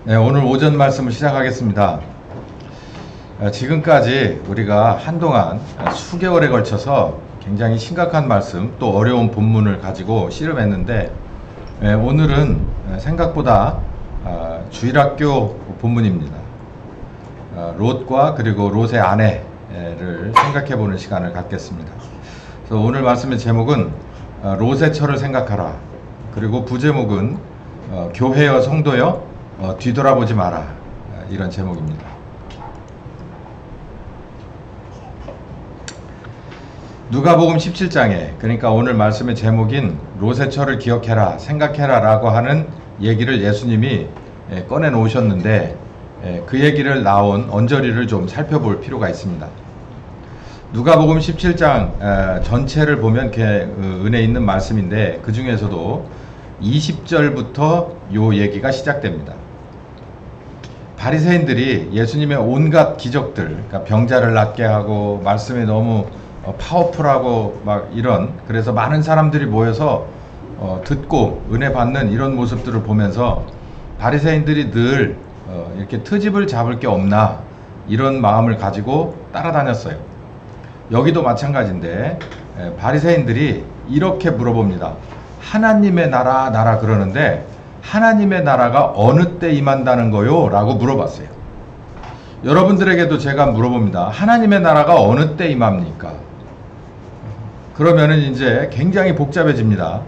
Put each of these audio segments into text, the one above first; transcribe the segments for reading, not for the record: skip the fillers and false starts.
네, 오늘 오전 말씀을 시작하겠습니다. 지금까지 우리가 한동안 수개월에 걸쳐서 굉장히 심각한 말씀 또 어려운 본문을 가지고 씨름했는데 오늘은 생각보다 주일학교 본문입니다. 롯과 그리고 롯의 아내를 생각해보는 시간을 갖겠습니다. 그래서 오늘 말씀의 제목은 롯의 처를 생각하라, 그리고 부제목은 교회여 성도여 뒤돌아보지 마라, 이런 제목입니다. 누가복음 17장에, 그러니까 오늘 말씀의 제목인 롯의 처를 기억해라, 생각해라 라고 하는 얘기를 예수님이 꺼내 놓으셨는데 그 얘기를 나온 언저리를 좀 살펴볼 필요가 있습니다. 누가복음 17장 전체를 보면 은혜 있는 말씀인데 그 중에서도 20절부터 요 얘기가 시작됩니다. 바리새인들이 예수님의 온갖 기적들, 그러니까 병자를 낫게 하고 말씀이 너무 파워풀하고 막 이런, 그래서 많은 사람들이 모여서 듣고 은혜 받는 이런 모습들을 보면서 바리새인들이 늘 이렇게 트집을 잡을 게 없나 이런 마음을 가지고 따라다녔어요. 여기도 마찬가지인데 바리새인들이 이렇게 물어봅니다. 하나님의 나라 그러는데 하나님의 나라가 어느 때 임한다는 거요? 라고 물어봤어요. 여러분들에게도 제가 물어봅니다. 하나님의 나라가 어느 때 임합니까? 그러면은 이제 굉장히 복잡해집니다.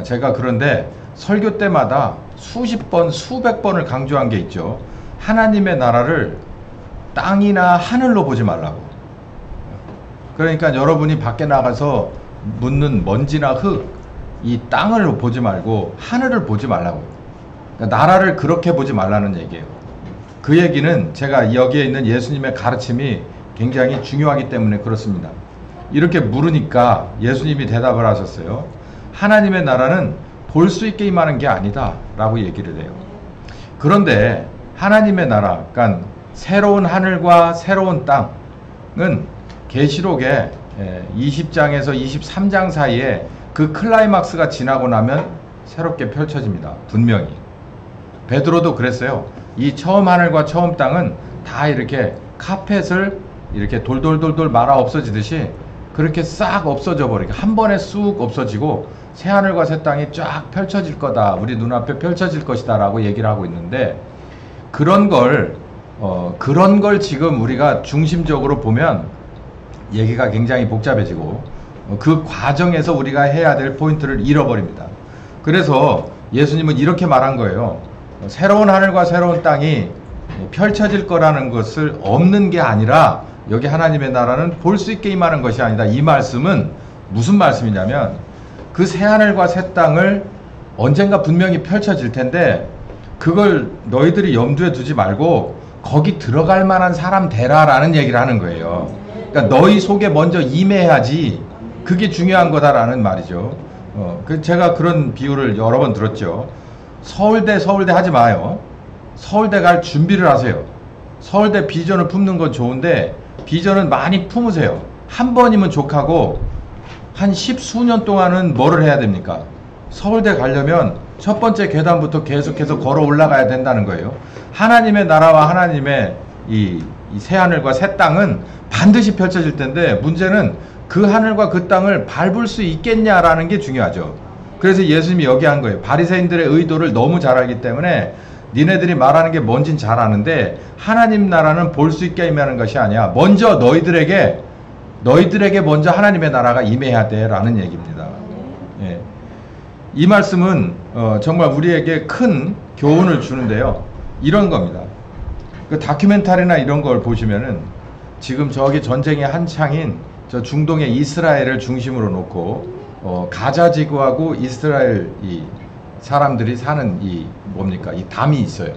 제가 그런데 설교 때마다 수십 번, 수백 번을 강조한 게 있죠. 하나님의 나라를 땅이나 하늘로 보지 말라고. 그러니까 여러분이 밖에 나가서 묻는 먼지나 흙, 이 땅을 보지 말고 하늘을 보지 말라고. 그러니까 나라를 그렇게 보지 말라는 얘기예요. 그 얘기는 제가 여기에 있는 예수님의 가르침이 굉장히 중요하기 때문에 그렇습니다. 이렇게 물으니까 예수님이 대답을 하셨어요. 하나님의 나라는 볼 수 있게 임하는 게 아니다 라고 얘기를 해요. 그런데 하나님의 나라, 그러니까 새로운 하늘과 새로운 땅은 계시록에 20장에서 23장 사이에 그 클라이막스가 지나고 나면 새롭게 펼쳐집니다. 분명히. 베드로도 그랬어요. 이 처음 하늘과 처음 땅은 다 이렇게 카펫을 이렇게 돌돌돌돌 말아 없어지듯이 그렇게 싹 없어져 버리게 한 번에 쑥 없어지고 새 하늘과 새 땅이 쫙 펼쳐질 거다. 우리 눈앞에 펼쳐질 것이다 라고 얘기를 하고 있는데 그런 걸 지금 우리가 중심적으로 보면 얘기가 굉장히 복잡해지고 그 과정에서 우리가 해야 될 포인트를 잃어버립니다. 그래서 예수님은 이렇게 말한 거예요. 새로운 하늘과 새로운 땅이 펼쳐질 거라는 것을 없는 게 아니라 여기 하나님의 나라는 볼 수 있게 임하는 것이 아니다. 이 말씀은 무슨 말씀이냐면 그 새 하늘과 새 땅을 언젠가 분명히 펼쳐질 텐데 그걸 너희들이 염두에 두지 말고 거기 들어갈 만한 사람 되라라는 얘기를 하는 거예요. 그러니까 너희 속에 먼저 임해야지 그게 중요한 거다라는 말이죠. 제가 그런 비유를 여러 번 들었죠. 서울대 하지 마요. 서울대 갈 준비를 하세요. 서울대 비전을 품는 건 좋은데 비전은 많이 품으세요. 한 번이면 족하고 한 10수년 동안은 뭐를 해야 됩니까? 서울대 가려면 첫 번째 계단부터 계속해서 걸어 올라가야 된다는 거예요. 하나님의 나라와 하나님의 이 새하늘과 새 땅은 반드시 펼쳐질 텐데 문제는 그 하늘과 그 땅을 밟을 수 있겠냐라는 게 중요하죠. 그래서 예수님이 여기 한 거예요. 바리새인들의 의도를 너무 잘 알기 때문에 니네들이 말하는 게 뭔진 잘 아는데 하나님 나라는 볼 수 있게 임하는 것이 아니야. 먼저 너희들에게 먼저 하나님의 나라가 임해야 돼 라는 얘기입니다. 예. 이 말씀은 정말 우리에게 큰 교훈을 주는데요. 이런 겁니다. 그 다큐멘터리나 이런 걸 보시면은 지금 저기 전쟁이 한창인 저 중동의 이스라엘을 중심으로 놓고 가자 지구하고 이스라엘 이 사람들이 사는 이 담이 있어요.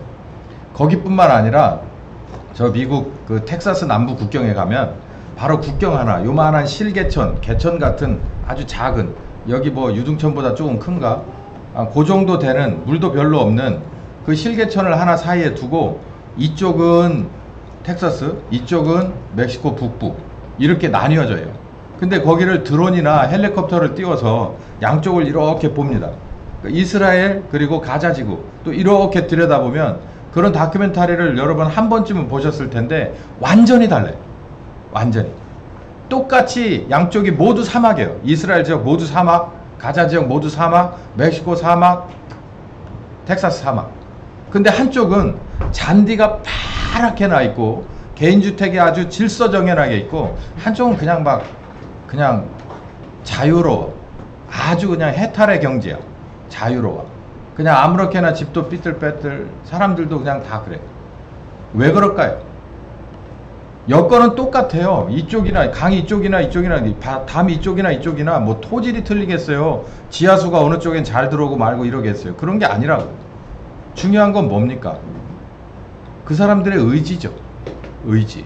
거기뿐만 아니라 저 미국 그 텍사스 남부 국경에 가면 바로 국경 하나 요만한 개천 같은 아주 작은, 여기 뭐 유등천보다 조금 큰가? 그 정도 되는, 물도 별로 없는 그 실개천을 하나 사이에 두고 이쪽은 텍사스, 이쪽은 멕시코 북부 이렇게 나뉘어져요. 근데 거기를 드론이나 헬리콥터를 띄워서 양쪽을 이렇게 봅니다. 이스라엘 그리고 가자지구 또 이렇게 들여다보면 그런 다큐멘터리를 여러분 한 번쯤은 보셨을 텐데 완전히 달라요. 완전히. 똑같이 양쪽이 모두 사막이에요. 이스라엘 지역 모두 사막, 가자 지역 모두 사막, 멕시코 사막, 텍사스 사막. 근데 한쪽은 잔디가 파랗게 나 있고 개인주택이 아주 질서정연하게 있고, 한쪽은 그냥 자유로워. 아주 그냥 해탈의 경지야. 자유로워. 그냥 아무렇게나 집도 삐뚤빼뚤, 사람들도 그냥 다 그래. 왜 그럴까요? 여건은 똑같아요. 이쪽이나 강이 이쪽이나 담이 이쪽이나 뭐 토질이 틀리겠어요. 지하수가 어느 쪽엔 잘 들어오고 말고 이러겠어요. 그런 게 아니라고. 중요한 건 뭡니까? 그 사람들의 의지죠. 의지.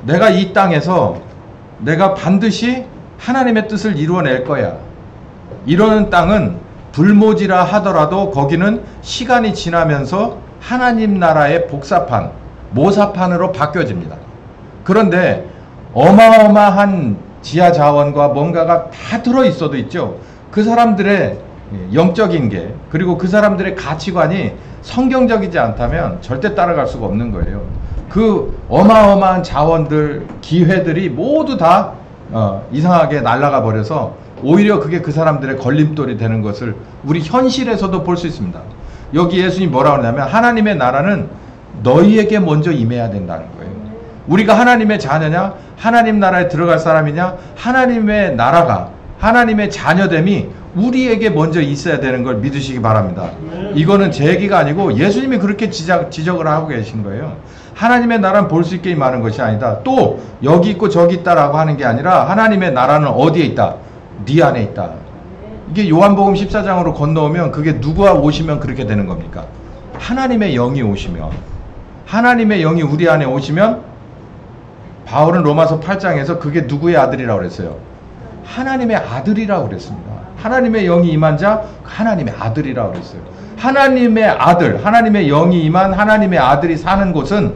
내가 이 땅에서 내가 반드시 하나님의 뜻을 이루어낼 거야. 이러는 땅은 불모지라 하더라도 거기는 시간이 지나면서 하나님 나라의 복사판, 모사판으로 바뀌어집니다. 그런데 어마어마한 지하 자원과 뭔가가 다 들어있어도 있죠. 그 사람들의 영적인 게, 그리고 그 사람들의 가치관이 성경적이지 않다면 절대 따라갈 수가 없는 거예요. 그 어마어마한 자원들, 기회들이 모두 다 이상하게 날아가 버려서 오히려 그게 그 사람들의 걸림돌이 되는 것을 우리 현실에서도 볼 수 있습니다. 여기 예수님이 뭐라고 하냐면 하나님의 나라는 너희에게 먼저 임해야 된다는 거예요. 우리가 하나님의 자녀냐, 하나님 나라에 들어갈 사람이냐, 하나님의 나라가, 하나님의 자녀됨이 우리에게 먼저 있어야 되는 걸 믿으시기 바랍니다. 이거는 제 얘기가 아니고 예수님이 그렇게 지적을 하고 계신 거예요. 하나님의 나라는 볼 수 있게 임하는 것이 아니다. 또 여기 있고 저기 있다라고 하는 게 아니라 하나님의 나라는 어디에 있다? 네 안에 있다. 이게 요한복음 14장으로 건너오면 그게 누구와 오시면 그렇게 되는 겁니까? 하나님의 영이 오시면, 하나님의 영이 우리 안에 오시면, 바울은 로마서 8장에서 그게 누구의 아들이라고 그랬어요? 하나님의 아들이라고 그랬습니다. 하나님의 영이 임한 자, 하나님의 아들이라고 그랬어요. 하나님의 아들, 하나님의 영이 임한 하나님의 아들이 사는 곳은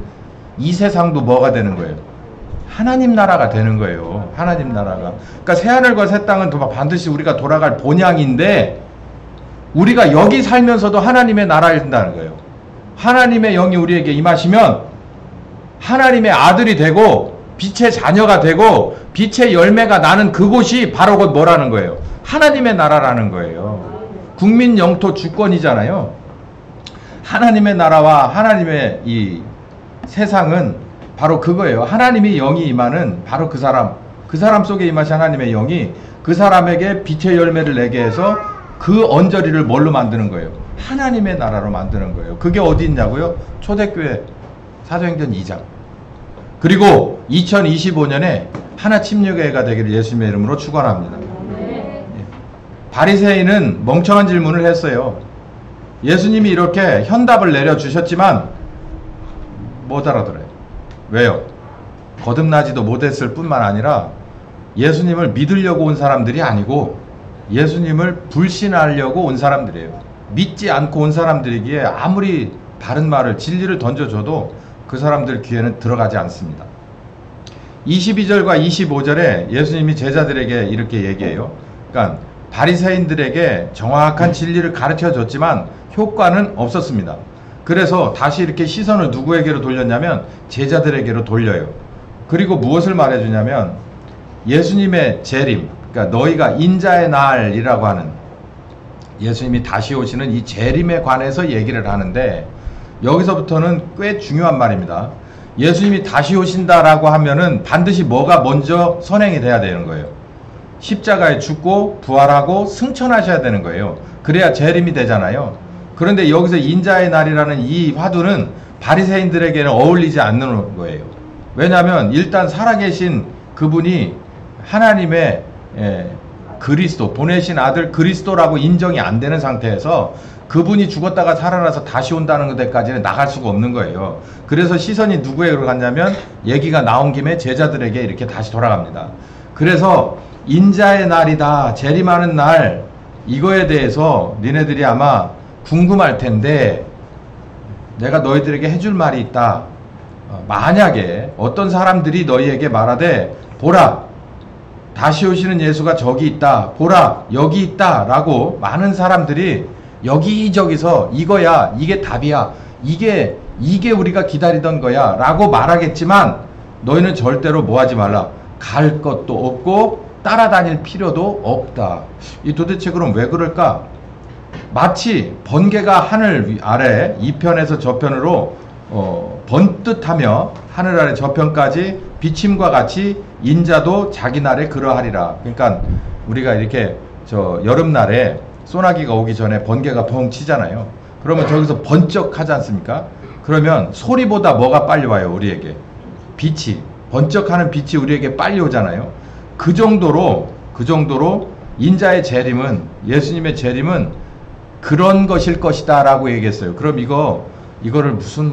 이 세상도 뭐가 되는 거예요? 하나님 나라가 되는 거예요. 하나님 나라가. 그러니까 새하늘과 새 땅은 반드시 우리가 돌아갈 본향인데, 우리가 여기 살면서도 하나님의 나라에 된다는 거예요. 하나님의 영이 우리에게 임하시면 하나님의 아들이 되고 빛의 자녀가 되고 빛의 열매가 나는 그곳이 바로 곧 뭐라는 거예요? 하나님의 나라라는 거예요. 국민 영토 주권이잖아요. 하나님의 나라와 하나님의 이 세상은 바로 그거예요. 하나님이 영이 임하는 바로 그 사람 속에 임하신 하나님의 영이 그 사람에게 빛의 열매를 내게 해서 그 언저리를 뭘로 만드는 거예요? 하나님의 나라로 만드는 거예요. 그게 어디 있냐고요? 초대교회 사도행전 2장. 그리고 2025년에 하나침례교회가 되기를 예수님의 이름으로 축원합니다. 바리새인은 멍청한 질문을 했어요. 예수님이 이렇게 현답을 내려주셨지만 못 알아들어요. 왜요? 거듭나지도 못했을 뿐만 아니라 예수님을 믿으려고 온 사람들이 아니고 예수님을 불신하려고 온 사람들이에요. 믿지 않고 온 사람들이기에 아무리 바른 말을, 진리를 던져줘도 그 사람들 귀에는 들어가지 않습니다. 22절과 25절에 예수님이 제자들에게 이렇게 얘기해요. 그러니까 바리새인들에게 정확한 진리를 가르쳐줬지만 효과는 없었습니다. 그래서 다시 이렇게 시선을 누구에게로 돌렸냐면 제자들에게로 돌려요. 그리고 무엇을 말해주냐면 예수님의 재림, 그러니까 너희가 인자의 날이라고 하는, 예수님이 다시 오시는 이 재림에 관해서 얘기를 하는데, 여기서부터는 꽤 중요한 말입니다. 예수님이 다시 오신다라고 하면은 반드시 뭐가 먼저 선행이 돼야 되는 거예요. 십자가에 죽고 부활하고 승천하셔야 되는 거예요. 그래야 재림이 되잖아요. 그런데 여기서 인자의 날이라는 이 화두는 바리새인들에게는 어울리지 않는 거예요. 왜냐하면 일단 살아계신 그분이 하나님의 그리스도, 보내신 아들 그리스도라고 인정이 안 되는 상태에서 그분이 죽었다가 살아나서 다시 온다는 데까지는 나갈 수가 없는 거예요. 그래서 시선이 누구에게로 갔냐면 얘기가 나온 김에 제자들에게 이렇게 다시 돌아갑니다. 그래서 인자의 날이다, 재림하는 날, 이거에 대해서 니네들이 아마 궁금할 텐데 내가 너희들에게 해줄 말이 있다. 만약에 어떤 사람들이 너희에게 말하되 보라, 다시 오시는 예수가 저기 있다, 보라, 여기 있다 라고 많은 사람들이 여기저기서 이거야, 이게 답이야, 이게 우리가 기다리던 거야 라고 말하겠지만 너희는 절대로 뭐 하지 말라. 갈 것도 없고 따라다닐 필요도 없다. 이 도대체 그럼 왜 그럴까? 마치 번개가 하늘 아래 이편에서 저편으로 번듯하며 하늘 아래 저편까지 비침과 같이 인자도 자기 날에 그러하리라. 그러니까 우리가 이렇게 여름날에 소나기가 오기 전에 번개가 펑 치잖아요. 그러면 저기서 번쩍하지 않습니까? 그러면 소리보다 뭐가 빨리 와요, 우리에게? 빛이, 번쩍하는 빛이 우리에게 빨리 오잖아요. 그 정도로 인자의 재림은, 예수님의 재림은 그런 것일 것이다 라고 얘기했어요. 그럼 이거를 무슨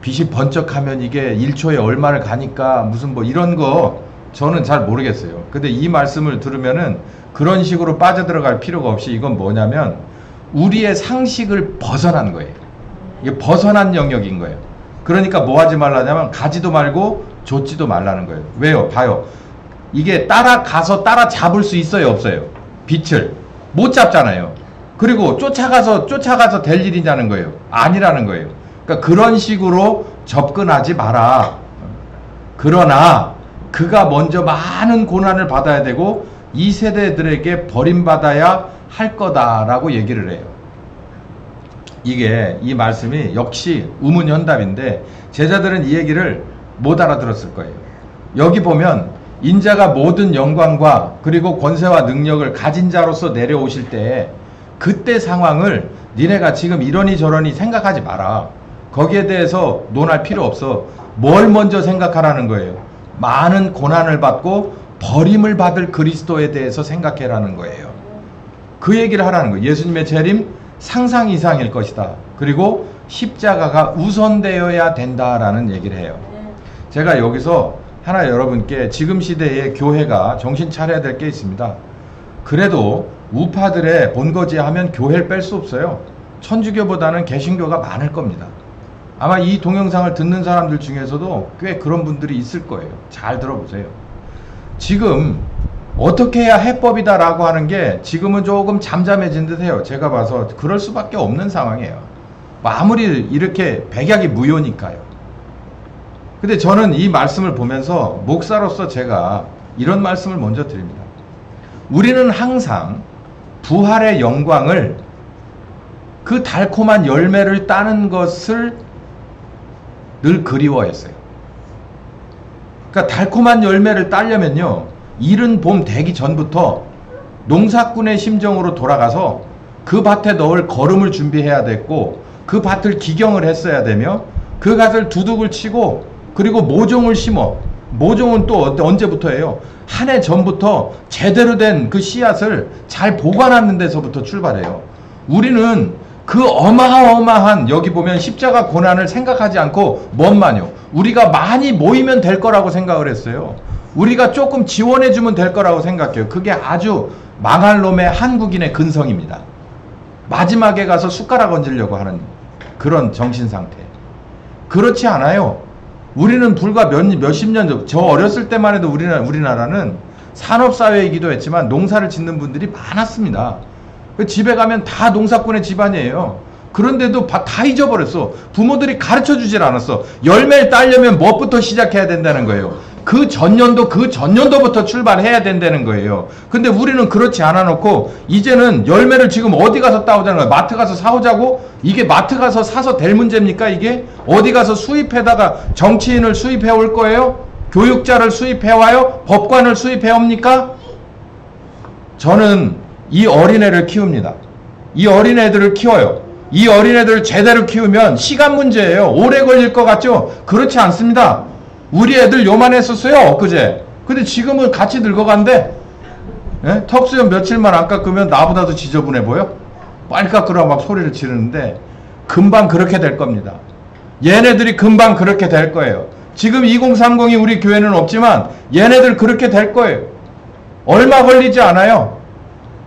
빛이 번쩍하면 이게 1초에 얼마를 가니까 무슨 이런 거 저는 잘 모르겠어요. 근데 이 말씀을 들으면은 그런 식으로 빠져들어갈 필요가 없이 이건 뭐냐면 우리의 상식을 벗어난 거예요. 이게 벗어난 영역인 거예요. 그러니까 뭐 하지 말라냐면 가지도 말고 좇지도 말라는 거예요. 왜요? 봐요. 이게 따라가서 따라잡을 수 있어요, 없어요? 빛을 못 잡잖아요. 그리고 쫓아가서 될 일이냐는 거예요. 아니라는 거예요. 그러니까 그런 식으로 접근하지 마라. 그러나 그가 먼저 많은 고난을 받아야 되고 이 세대들에게 버림받아야 할 거다라고 얘기를 해요. 이 말씀이 역시 우문현답인데 제자들은 이 얘기를 못 알아들었을 거예요. 여기 보면 인자가 모든 영광과 그리고 권세와 능력을 가진 자로서 내려오실 때 그때 상황을 니네가 지금 이러니 저러니 생각하지 마라. 거기에 대해서 논할 필요 없어. 뭘 먼저 생각하라는 거예요. 많은 고난을 받고 버림을 받을 그리스도에 대해서 생각해라는 거예요. 그 얘기를 하라는 거예요. 예수님의 재림 상상 이상일 것이다. 그리고 십자가가 우선되어야 된다라는 얘기를 해요. 제가 여기서 하나 여러분께 지금 시대의 교회가 정신 차려야 될 게 있습니다. 그래도 우파들의 본거지하면 교회를 뺄 수 없어요. 천주교보다는 개신교가 많을 겁니다. 아마 이 동영상을 듣는 사람들 중에서도 꽤 그런 분들이 있을 거예요. 잘 들어보세요. 지금 어떻게 해야 해법이다 라고 하는 게 지금은 조금 잠잠해진 듯 해요. 제가 봐서 그럴 수밖에 없는 상황이에요. 아무리 이렇게 백약이 무효니까요. 근데 저는 이 말씀을 보면서 목사로서 제가 이런 말씀을 먼저 드립니다. 우리는 항상 부활의 영광을 그 달콤한 열매를 따는 것을 늘 그리워했어요. 그러니까 달콤한 열매를 따려면요, 이른 봄 되기 전부터 농사꾼의 심정으로 돌아가서 그 밭에 넣을 거름을 준비해야 됐고 그 밭을 기경을 했어야 되며 그 밭을 두둑을 치고 그리고 모종을 심어. 모종은 또 언제부터예요? 한 해 전부터 제대로 된 그 씨앗을 잘 보관하는 데서부터 출발해요. 우리는 그 어마어마한, 여기 보면 십자가 고난을 생각하지 않고 뭔만요? 우리가 많이 모이면 될 거라고 생각을 했어요. 우리가 조금 지원해주면 될 거라고 생각해요. 그게 아주 망할 놈의 한국인의 근성입니다. 마지막에 가서 숟가락 얹으려고 하는 그런 정신상태. 그렇지 않아요. 우리는 불과 몇십 년 전, 저 어렸을 때만 해도 우리나라는 산업사회이기도 했지만 농사를 짓는 분들이 많았습니다. 집에 가면 다 농사꾼의 집안이에요. 그런데도 다 잊어버렸어. 부모들이 가르쳐주질 않았어. 열매를 따려면 무엇부터 시작해야 된다는 거예요. 그 전년도부터 출발해야 된다는 거예요. 근데 우리는 그렇지 않아 놓고 이제는 열매를 지금 어디 가서 따오자는 거예요. 마트 가서 사오자고? 이게 마트 가서 사서 될 문제입니까? 이게 어디 가서 수입해다가 정치인을 수입해 올 거예요? 교육자를 수입해 와요? 법관을 수입해 옵니까? 저는 이 어린애를 키웁니다. 이 어린애들을 키워요. 이 어린애들을 제대로 키우면 시간 문제예요. 오래 걸릴 것 같죠? 그렇지 않습니다. 우리 애들 요만했었어요, 엊그제. 근데 지금은 같이 늙어간대. 예? 턱수염 며칠만 안 깎으면 나보다도 지저분해 보여? 빨리 깎으라고 막 소리를 지르는데 금방 그렇게 될 겁니다. 얘네들이 금방 그렇게 될 거예요. 지금 2030이 우리 교회는 없지만 얘네들 그렇게 될 거예요. 얼마 걸리지 않아요.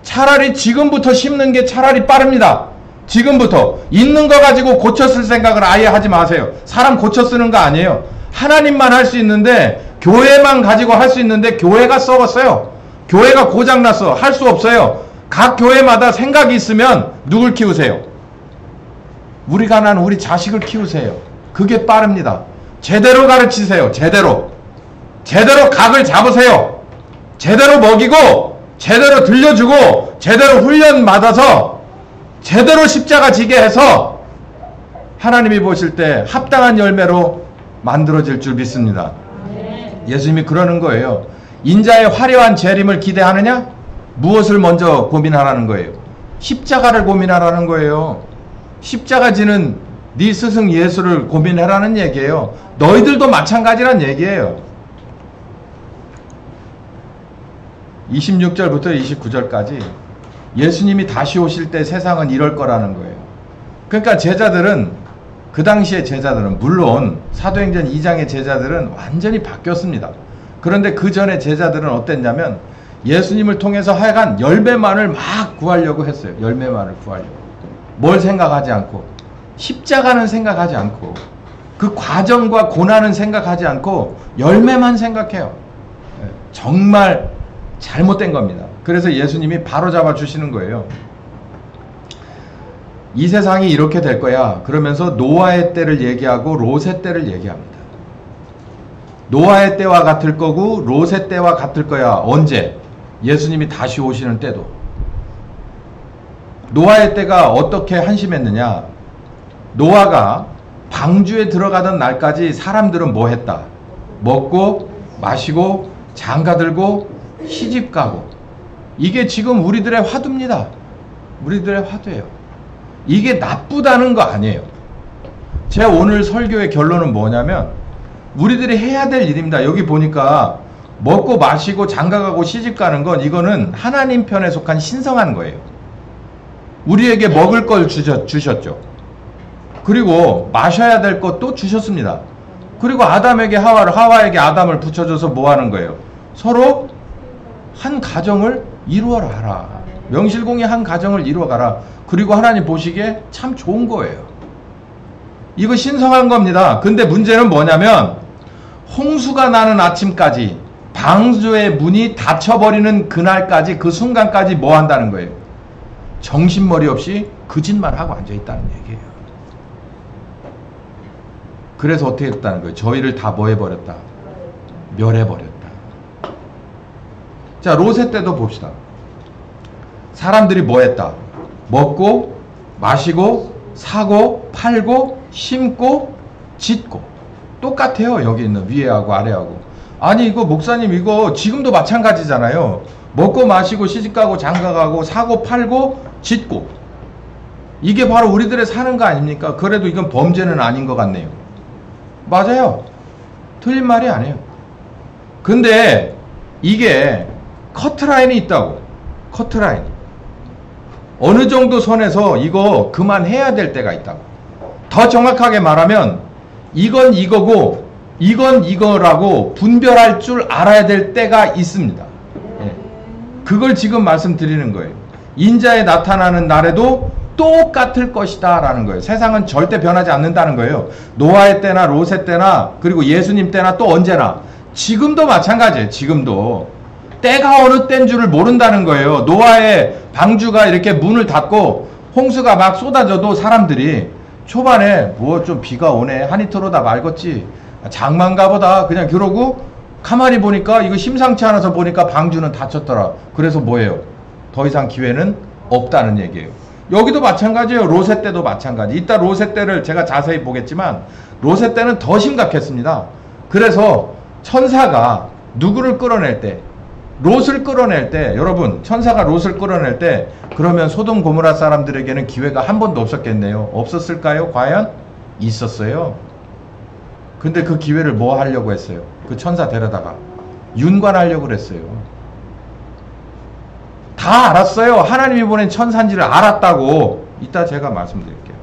차라리 지금부터 심는 게 차라리 빠릅니다. 지금부터 있는 거 가지고 고쳐 쓸 생각을 아예 하지 마세요. 사람 고쳐 쓰는 거 아니에요. 하나님만 할 수 있는데, 교회만 가지고 할 수 있는데 교회가 썩었어요. 교회가 고장났어. 할 수 없어요. 각 교회마다 생각이 있으면 누굴 키우세요? 우리가 난 우리 자식을 키우세요. 그게 빠릅니다. 제대로 가르치세요. 제대로 각을 잡으세요. 제대로 먹이고 제대로 들려주고 제대로 훈련 받아서 제대로 십자가 지게 해서 하나님이 보실 때 합당한 열매로 만들어질 줄 믿습니다. 예수님이 그러는 거예요. 인자의 화려한 재림을 기대하느냐? 무엇을 먼저 고민하라는 거예요? 십자가를 고민하라는 거예요. 십자가 지는 네 스승 예수를 고민하라는 얘기예요. 너희들도 마찬가지란 얘기예요. 26절부터 29절까지 예수님이 다시 오실 때 세상은 이럴 거라는 거예요. 그러니까 제자들은, 그 당시의 제자들은, 물론 사도행전 2장의 제자들은 완전히 바뀌었습니다. 그런데 그 전에 제자들은 어땠냐면 예수님을 통해서 하여간 열매만을 막 구하려고 했어요. 열매만을 구하려고. 뭘 생각하지 않고, 십자가는 생각하지 않고, 그 과정과 고난은 생각하지 않고 열매만 생각해요. 정말 잘못된 겁니다. 그래서 예수님이 바로 잡아 주시는 거예요. 이 세상이 이렇게 될 거야. 그러면서 노아의 때를 얘기하고 롯의 때를 얘기합니다. 노아의 때와 같을 거고 롯의 때와 같을 거야. 언제? 예수님이 다시 오시는 때도. 노아의 때가 어떻게 한심했느냐? 노아가 방주에 들어가던 날까지 사람들은 뭐 했다? 먹고 마시고 장가들고 시집가고. 이게 지금 우리들의 화두입니다. 우리들의 화두예요. 이게 나쁘다는 거 아니에요. 제 오늘 설교의 결론은 뭐냐면 우리들이 해야 될 일입니다. 여기 보니까 먹고 마시고 장가가고 시집가는 건 이거는 하나님 편에 속한 신성한 거예요. 우리에게 먹을 걸 주셨죠. 그리고 마셔야 될 것도 주셨습니다. 그리고 아담에게 하와를, 하와에게 아담을 붙여줘서 뭐 하는 거예요? 서로 한 가정을 이루어가라. 명실공히 한 가정을 이루어가라. 그리고 하나님 보시기에 참 좋은 거예요. 이거 신성한 겁니다. 근데 문제는 뭐냐면 홍수가 나는 아침까지 방주의 문이 닫혀버리는 그날까지, 그 순간까지 뭐 한다는 거예요? 정신머리 없이 거짓말 하고 앉아있다는 얘기예요. 그래서 어떻게 했다는 거예요? 저희를 다 뭐 해버렸다? 멸해버렸다. 자, 롯의 때도 봅시다. 사람들이 뭐 했다? 먹고 마시고 사고 팔고 심고 짓고. 똑같아요. 여기 있는 위에하고 아래하고. 아니 이거 목사님 이거 지금도 마찬가지잖아요. 먹고 마시고 시집가고 장가가고 사고 팔고 짓고. 이게 바로 우리들의 사는 거 아닙니까? 그래도 이건 범죄는 아닌 것 같네요. 맞아요. 틀린 말이 아니에요. 근데 이게 커트라인이 있다고. 커트라인. 어느 정도 선에서 이거 그만해야 될 때가 있다고. 더 정확하게 말하면 이건 이거고 이건 이거라고 분별할 줄 알아야 될 때가 있습니다. 예. 그걸 지금 말씀드리는 거예요. 인자에 나타나는 날에도 똑같을 것이다 라는 거예요. 세상은 절대 변하지 않는다는 거예요. 노아의 때나 롯의 때나 그리고 예수님 때나 또 언제나 지금도 마찬가지예요. 지금도 때가 어느 때인 줄을 모른다는 거예요. 노아의 방주가 이렇게 문을 닫고 홍수가 막 쏟아져도 사람들이 초반에 뭐 좀 비가 오네, 한이터로다 말겠지, 장만가 보다 그냥 그러고 가만히 보니까 이거 심상치 않아서 보니까 방주는 닫혔더라. 그래서 뭐예요? 더 이상 기회는 없다는 얘기예요. 여기도 마찬가지예요. 롯의 때도 마찬가지. 이따 롯의 때를 제가 자세히 보겠지만 롯의 때는 더 심각했습니다. 그래서 천사가 누구를 끌어낼 때, 롯을 끌어낼 때, 여러분 천사가 롯을 끌어낼 때 그러면 소돔 고모라 사람들에게는 기회가 한 번도 없었겠네요. 없었을까요? 과연? 있었어요. 근데 그 기회를 뭐 하려고 했어요? 그 천사 데려다가 윤관하려고 그랬어요. 다 알았어요. 하나님이 보낸 천사인지를 알았다고. 이따 제가 말씀드릴게요.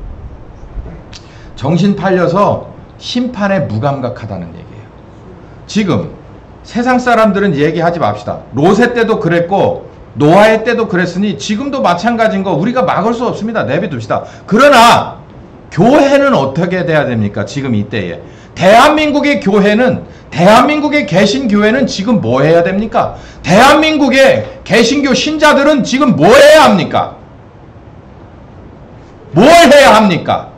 정신 팔려서 심판에 무감각하다는 얘기예요. 지금 세상 사람들은 얘기하지 맙시다. 롯의 때도 그랬고 노아의 때도 그랬으니 지금도 마찬가지인 거 우리가 막을 수 없습니다. 내비둡시다. 그러나 교회는 어떻게 돼야 됩니까? 지금 이때에. 대한민국의 교회는, 대한민국에 계신 교회는 지금 뭐 해야 됩니까? 대한민국의 개신교 신자들은 지금 뭐 해야 합니까? 뭘 해야 합니까?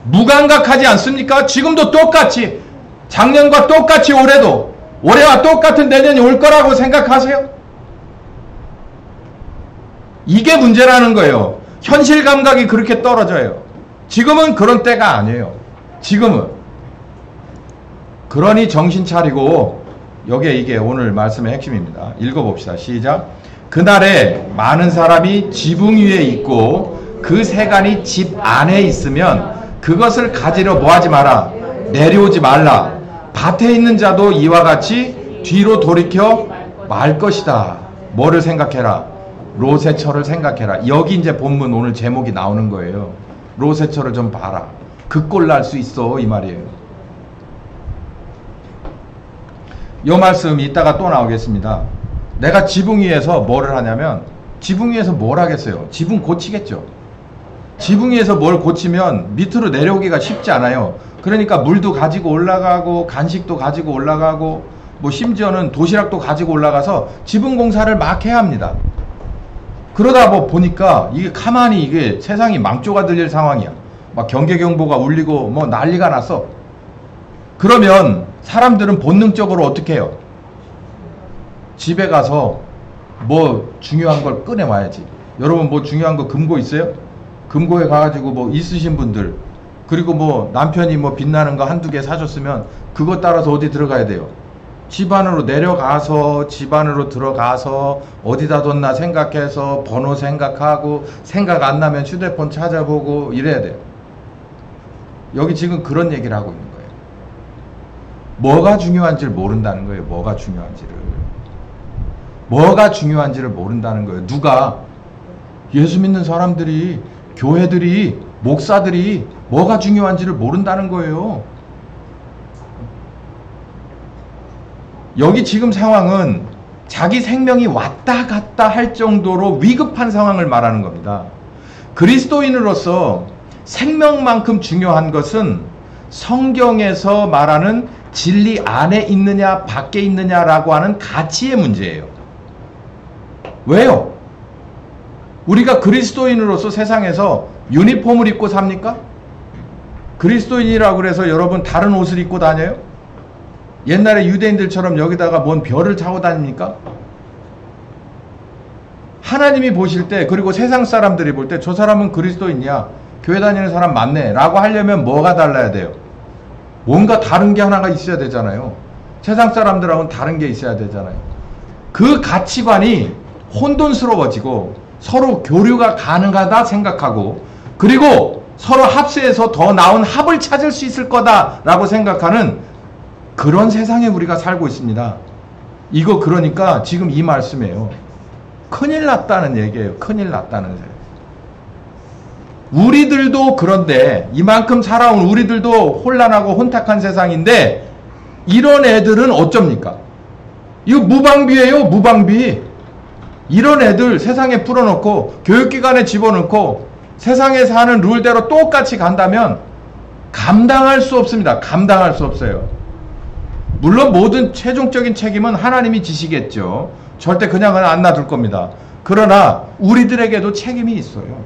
무감각하지 않습니까? 지금도 똑같이, 작년과 똑같이 올해도, 올해와 똑같은 내년이 올 거라고 생각하세요? 이게 문제라는 거예요. 현실 감각이 그렇게 떨어져요. 지금은 그런 때가 아니에요. 지금은. 그러니 정신 차리고, 이게 오늘 말씀의 핵심입니다. 읽어봅시다. 시작. 그날에 많은 사람이 지붕 위에 있고 그 세간이 집 안에 있으면 그것을 가지려 뭐하지 마라. 내려오지 말라. 밭에 있는 자도 이와 같이 뒤로 돌이켜 말 것이다. 뭐를 생각해라? 롯의 처를 생각해라. 여기 이제 본문 오늘 제목이 나오는 거예요. 롯의 처를 좀 봐라. 그 꼴 날 수 있어, 이 말이에요. 이 말씀 이따가 또 나오겠습니다. 내가 지붕 위에서 뭐를 하냐면, 지붕 위에서 뭘 하겠어요? 지붕 고치겠죠. 지붕 위에서 뭘 고치면 밑으로 내려오기가 쉽지 않아요. 그러니까 물도 가지고 올라가고 간식도 가지고 올라가고 뭐 심지어는 도시락도 가지고 올라가서 지붕 공사를 막 해야 합니다. 그러다 뭐 보니까 이게 가만히 이게 세상이 망조가 들릴 상황이야. 막 경계경보가 울리고 뭐 난리가 났어. 그러면 사람들은 본능적으로 어떻게 해요? 집에 가서 뭐 중요한 걸 꺼내와야지. 여러분 뭐 중요한 거 금고 있어요? 금고에 가가지고 뭐 있으신 분들, 그리고 뭐 남편이 뭐 빛나는 거 한두 개 사줬으면 그거 따라서 어디 들어가야 돼요? 집 안으로 내려가서, 집 안으로 들어가서 어디다 뒀나 생각해서 번호 생각하고, 생각 안 나면 휴대폰 찾아보고 이래야 돼요. 여기 지금 그런 얘기를 하고 있는 거예요. 뭐가 중요한지를 모른다는 거예요. 뭐가 중요한지를 모른다는 거예요. 누가? 예수 믿는 사람들이, 교회들이, 목사들이 뭐가 중요한지를 모른다는 거예요. 여기 지금 상황은 자기 생명이 왔다 갔다 할 정도로 위급한 상황을 말하는 겁니다. 그리스도인으로서 생명만큼 중요한 것은 성경에서 말하는 진리 안에 있느냐 밖에 있느냐라고 하는 가치의 문제예요. 왜요? 우리가 그리스도인으로서 세상에서 유니폼을 입고 삽니까? 그리스도인이라고 그래서 여러분 다른 옷을 입고 다녀요? 옛날에 유대인들처럼 여기다가 뭔 별을 차고 다닙니까? 하나님이 보실 때, 그리고 세상 사람들이 볼 때 저 사람은 그리스도인이야, 교회 다니는 사람 맞네 라고 하려면 뭐가 달라야 돼요? 뭔가 다른 게 하나가 있어야 되잖아요. 세상 사람들하고는 다른 게 있어야 되잖아요. 그 가치관이 혼돈스러워지고 서로 교류가 가능하다 생각하고, 그리고 서로 합세해서 더 나은 합을 찾을 수 있을 거다라고 생각하는 그런 세상에 우리가 살고 있습니다. 이거 그러니까 지금 이 말씀이에요. 큰일 났다는 얘기예요. 큰일 났다는 얘기. 우리들도 그런데, 이만큼 살아온 우리들도 혼란하고 혼탁한 세상인데 이런 애들은 어쩝니까? 이거 무방비예요. 무방비. 이런 애들 세상에 풀어놓고 교육기관에 집어넣고 세상에 사는 룰대로 똑같이 간다면 감당할 수 없습니다. 감당할 수 없어요. 물론 모든 최종적인 책임은 하나님이 지시겠죠. 절대 그냥은 안 놔둘 겁니다. 그러나 우리들에게도 책임이 있어요.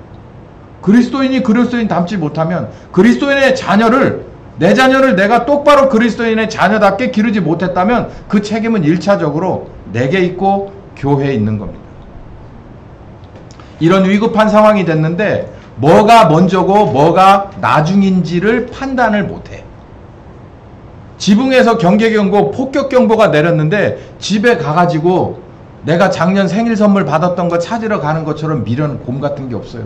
그리스도인이 그리스도인 닮지 못하면, 그리스도인의 자녀를, 내 자녀를 내가 똑바로 그리스도인의 자녀답게 기르지 못했다면 그 책임은 1차적으로 내게 있고 교회에 있는 겁니다. 이런 위급한 상황이 됐는데 뭐가 먼저고 뭐가 나중인지를 판단을 못해. 지붕에서 경계경보, 폭격경보가 내렸는데 집에 가가지고 내가 작년 생일 선물 받았던 거 찾으러 가는 것처럼 미련, 곰 같은 게 없어요.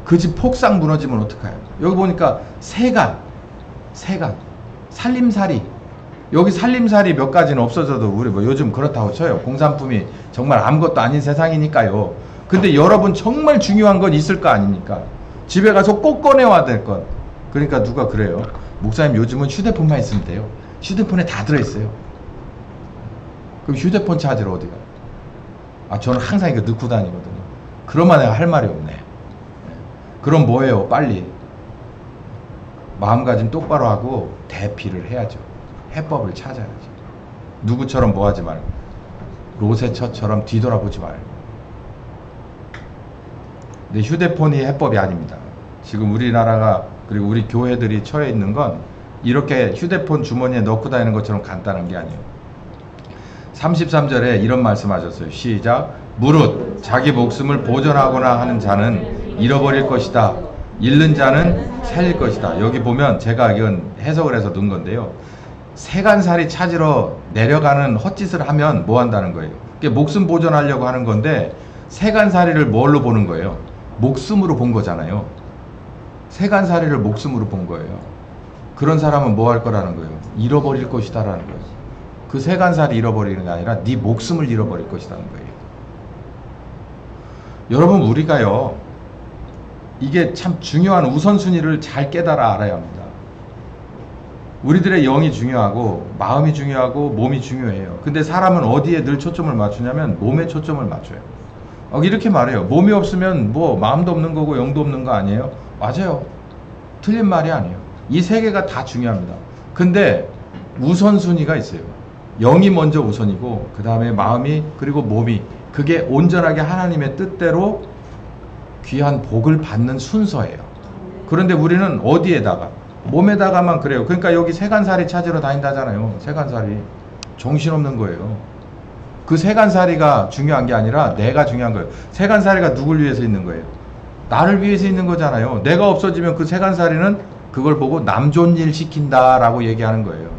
그 집 폭삭 무너지면 어떡해요? 여기 보니까 세간, 살림살이, 여기 살림살이 몇 가지는 없어져도 우리 뭐 요즘 그렇다고 쳐요. 공산품이 정말 아무것도 아닌 세상이니까요. 근데 여러분 정말 중요한 건 있을 거 아닙니까? 집에 가서 꼭 꺼내와야 될 것. 그러니까 누가 그래요. 목사님 요즘은 휴대폰만 있으면 돼요. 휴대폰에 다 들어있어요. 그럼 휴대폰 찾으러 어디가? 저는 항상 이거 넣고 다니거든요. 그러면 내가 할 말이 없네. 그럼 뭐예요? 빨리 마음가짐 똑바로 하고 대피를 해야죠. 해법을 찾아야죠. 누구처럼 뭐하지 말고, 롯의 처처럼 뒤돌아보지 말고. 근데 휴대폰이 해법이 아닙니다. 지금 우리나라가, 그리고 우리 교회들이 처해 있는 건 이렇게 휴대폰 주머니에 넣고 다니는 것처럼 간단한 게 아니에요. 33절에 이런 말씀하셨어요. 시작. 무릇 자기 목숨을 보존하거나 하는 자는 잃어버릴 것이다. 잃는 자는 살릴 것이다. 여기 보면 제가 이건 해석을 해서 넣은 건데요. 세간살이 찾으러 내려가는 헛짓을 하면 뭐 한다는 거예요? 목숨 보존하려고 하는 건데 세간살이를 뭘로 보는 거예요? 목숨으로 본 거잖아요. 세간살이를 목숨으로 본 거예요. 그런 사람은 뭐 할 거라는 거예요? 잃어버릴 것이다 라는 거예요. 그 세간살이 잃어버리는 게 아니라 네 목숨을 잃어버릴 것이라는 거예요. 여러분, 우리가요, 이게 참 중요한 우선순위를 잘 깨달아 알아야 합니다. 우리들의 영이 중요하고 마음이 중요하고 몸이 중요해요. 근데 사람은 어디에 늘 초점을 맞추냐면 몸에 초점을 맞춰요. 이렇게 말해요. 몸이 없으면 뭐 마음도 없는 거고 영도 없는 거 아니에요? 맞아요. 틀린 말이 아니에요. 이 세 개가 다 중요합니다. 근데 우선순위가 있어요. 영이 먼저 우선이고 그 다음에 마음이, 그리고 몸이, 그게 온전하게 하나님의 뜻대로 귀한 복을 받는 순서예요. 그런데 우리는 어디에다가? 몸에다가만 그래요. 그러니까 여기 세간살이 찾으러 다닌다잖아요. 세간살이. 정신없는 거예요. 그 세간살이가 중요한 게 아니라 내가 중요한 거예요. 세간살이가 누굴 위해서 있는 거예요? 나를 위해서 있는 거잖아요. 내가 없어지면 그 세간살이는 그걸 보고 남존일 시킨다라고 얘기하는 거예요.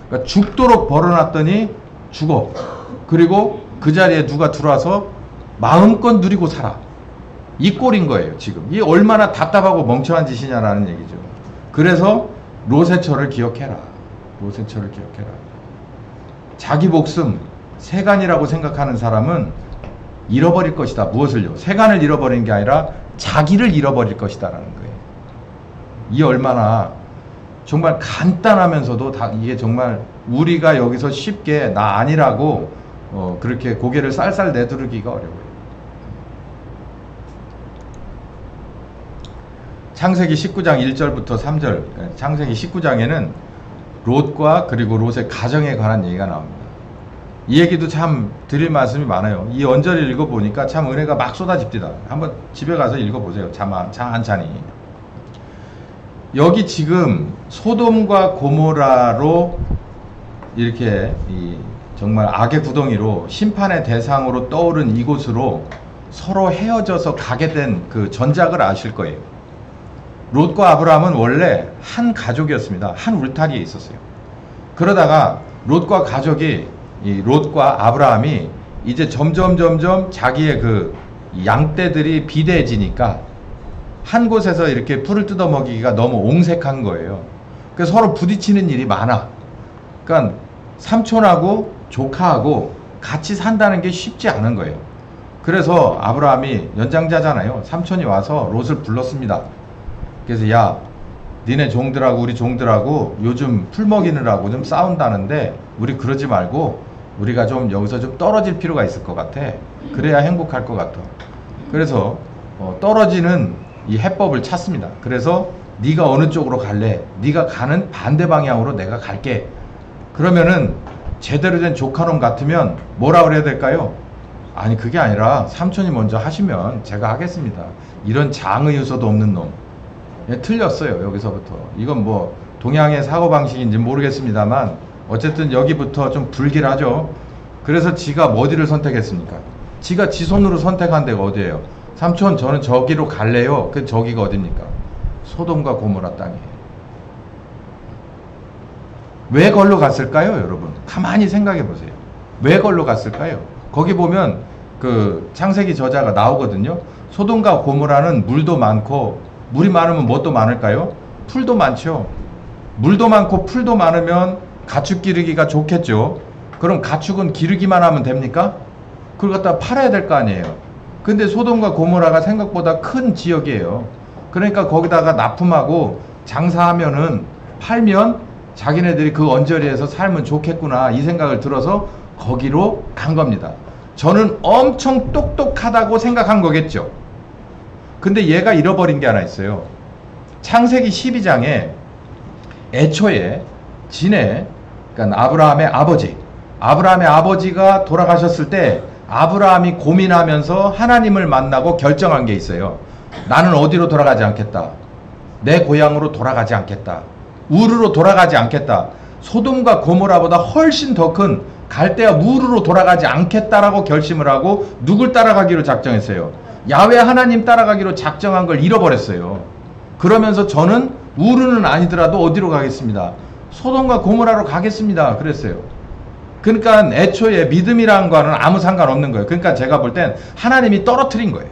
그러니까 죽도록 벌어놨더니 죽어. 그리고 그 자리에 누가 들어와서 마음껏 누리고 살아. 이 꼴인 거예요, 지금. 이 얼마나 답답하고 멍청한 짓이냐라는 얘기죠. 그래서 롯의 처를 기억해라. 롯의 처를 기억해라. 자기 목숨, 세간이라고 생각하는 사람은 잃어버릴 것이다. 무엇을요? 세간을 잃어버리는 게 아니라 자기를 잃어버릴 것이다 라는 거예요. 이 얼마나 정말 간단하면서도 이게 정말 우리가 여기서 쉽게 나 아니라고 그렇게 고개를 쌀쌀 내두르기가 어려워요. 창세기 19장 1절부터 3절, 창세기 19장에는 롯과 그리고 롯의 가정에 관한 얘기가 나옵니다. 이 얘기도 참 드릴 말씀이 많아요. 이 언저리를 읽어보니까 참 은혜가 막 쏟아집니다. 한번 집에 가서 읽어보세요. 찬찬히. 여기 지금 소돔과 고모라로 이렇게 정말 악의 구덩이로 심판의 대상으로 떠오른 이곳으로 서로 헤어져서 가게 된 그 전작을 아실 거예요. 롯과 아브라함은 원래 한 가족이었습니다. 한 울타리에 있었어요. 그러다가 롯과 가족이, 롯과 아브라함이 이제 점점 자기의 그 양떼들이 비대해지니까 한 곳에서 이렇게 풀을 뜯어 먹이기가 너무 옹색한 거예요. 그래서 서로 부딪히는 일이 많아. 그러니까 삼촌하고 조카하고 같이 산다는 게 쉽지 않은 거예요. 그래서 아브라함이 연장자잖아요. 삼촌이 와서 롯을 불렀습니다. 그래서 야, 니네 종들하고 우리 종들하고 요즘 풀 먹이느라고 좀 싸운다는데 우리 그러지 말고 우리가 좀 여기서 좀 떨어질 필요가 있을 것 같아. 그래야 행복할 것 같아. 그래서 떨어지는 이 해법을 찾습니다. 그래서 네가 어느 쪽으로 갈래? 네가 가는 반대 방향으로 내가 갈게. 그러면은 제대로 된 조카놈 같으면 뭐라 그래야 될까요? 아니, 그게 아니라 삼촌이 먼저 하시면 제가 하겠습니다. 이런 장의 유서도 없는 놈. 틀렸어요. 여기서부터. 이건 뭐 동양의 사고방식인지 모르겠습니다만 어쨌든 여기부터 좀 불길하죠. 그래서 지가 어디를 선택했습니까? 지가 지 손으로 선택한 데가 어디예요? 삼촌, 저는 저기로 갈래요. 그 저기가 어딥니까? 소돔과 고모라 땅이에요. 왜 걸로 갔을까요, 여러분? 가만히 생각해 보세요. 왜 걸로 갔을까요? 거기 보면 그 창세기 저자가 나오거든요. 소돔과 고모라는 물도 많고, 물이 많으면 뭣도 많을까요? 풀도 많죠. 물도 많고 풀도 많으면 가축 기르기가 좋겠죠. 그럼 가축은 기르기만 하면 됩니까? 그걸 갖다 팔아야 될 거 아니에요. 근데 소돔과 고모라가 생각보다 큰 지역이에요. 그러니까 거기다가 납품하고 장사하면은, 팔면 자기네들이 그 언저리에서 살면 좋겠구나, 이 생각을 들어서 거기로 간 겁니다. 저는 엄청 똑똑하다고 생각한 거겠죠. 근데 얘가 잃어버린 게 하나 있어요. 창세기 12장에 애초에 진에, 그러니까 아브라함의 아버지가 돌아가셨을 때 아브라함이 고민하면서 하나님을 만나고 결정한 게 있어요. 나는 어디로 돌아가지 않겠다. 내 고향으로 돌아가지 않겠다. 우르로 돌아가지 않겠다. 소돔과 고모라보다 훨씬 더 큰 갈대아 우르로 돌아가지 않겠다라고 결심을 하고 누굴 따라가기로 작정했어요? 야훼 하나님 따라가기로 작정한 걸 잃어버렸어요. 그러면서 저는 우르는 아니더라도 어디로 가겠습니다. 소돔과 고모라로 가겠습니다. 그랬어요. 그러니까 애초에 믿음이라는 거는 아무 상관없는 거예요. 그러니까 제가 볼 땐 하나님이 떨어뜨린 거예요.